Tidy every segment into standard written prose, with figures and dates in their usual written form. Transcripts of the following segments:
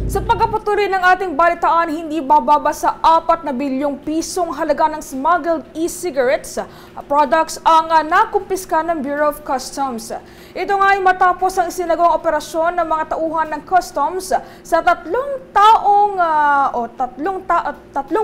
Sa pagpapatuloy ng ating balitaan, hindi bababa sa 4 na bilyong pisong halaga ng smuggled e-cigarettes products ang nakumpiska ng Bureau of Customs. Ito nga ay matapos ang isinagawang operasyon ng mga tauhan ng Customs sa tatlong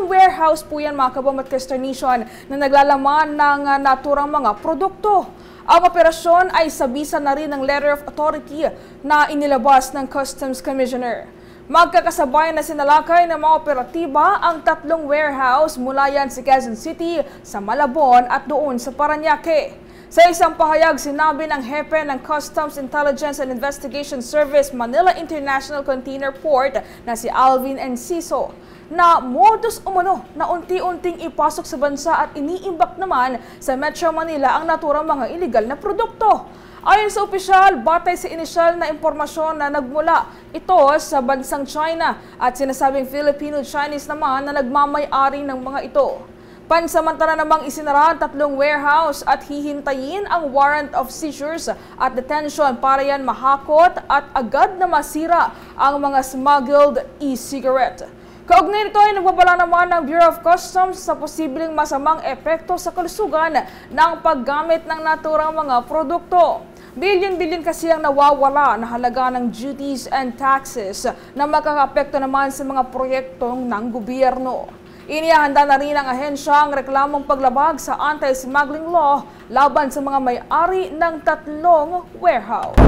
warehouse po yan mga kabom at Kester Nation na naglalaman ng naturang mga produkto. Ang operasyon ay sabisa na rin ng letter of authority na inilabas ng Customs Commissioner. Magkakasabay na sinalakay ng mga operatiba ang tatlong warehouse mula yan sa Quezon City, sa Malabon at doon sa Parañaque. Sa isang pahayag, sinabi ng hepe ng Customs Intelligence and Investigation Service Manila International Container Port na si Alvin Enciso na modus umano na unti-unting ipasok sa bansa at iniimbak naman sa Metro Manila ang naturang mga iligal na produkto. Ayon sa opisyal, batay sa inisyal na impormasyon na nagmula ito sa bansang China at sinasabing Filipino-Chinese naman na nagmamay-ari ng mga ito. Pansamantala namang isinara ang tatlong warehouse at hihintayin ang warrant of seizures at detention para yan mahakot at agad na masira ang mga smuggled e-cigarette. Kaugnay nito ay nagbabala naman ng Bureau of Customs sa posibleng masamang epekto sa kalusugan ng paggamit ng naturang mga produkto. Bilyon-bilyon kasi ang nawawala na halaga ng duties and taxes na makakaapekto naman sa mga proyektong ng gobyerno. Inihanda na rin ang ahensya ang reklamong paglabag sa anti-smuggling law laban sa mga may-ari ng tatlong warehouse.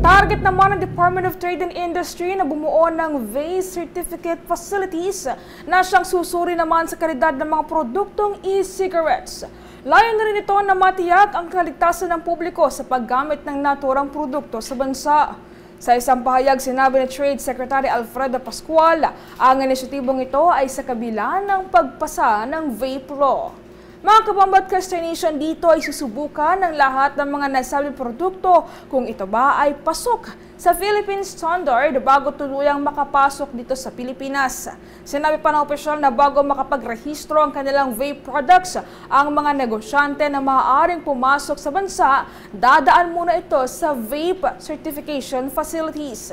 Target naman ng Department of Trade and Industry na bumuo ng VAE certificate facilities na siyang susuri naman sa kalidad ng mga produktong e-cigarettes. Layon na rin ito na matiyak ang kaligtasan ng publiko sa paggamit ng naturang produkto sa bansa. Sa isang pahayag, sinabi ni Trade Secretary Alfredo Pascual, ang inisyatibong ito ay sa kabila ng pagpasa ng vape law. Mga kabombat Kester Nation, dito ay susubukan ng lahat ng mga nasabing produkto kung ito ba ay pasok sa Philippine Standard bago tuluyang makapasok dito sa Pilipinas. Sinabi pa ng opisyal na bago makapagrehistro ang kanilang vape products, ang mga negosyante na maaaring pumasok sa bansa, dadaan muna ito sa vape certification facilities.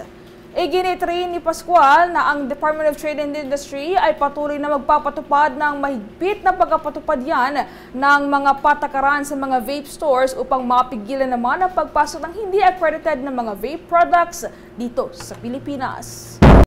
Iginit rin ni Pascual na ang Department of Trade and Industry ay patuloy na magpapatupad ng mahigpit na pagpapatupad yan ng mga patakaran sa mga vape stores upang mapigilan naman ang pagpasok ng hindi accredited na mga vape products dito sa Pilipinas.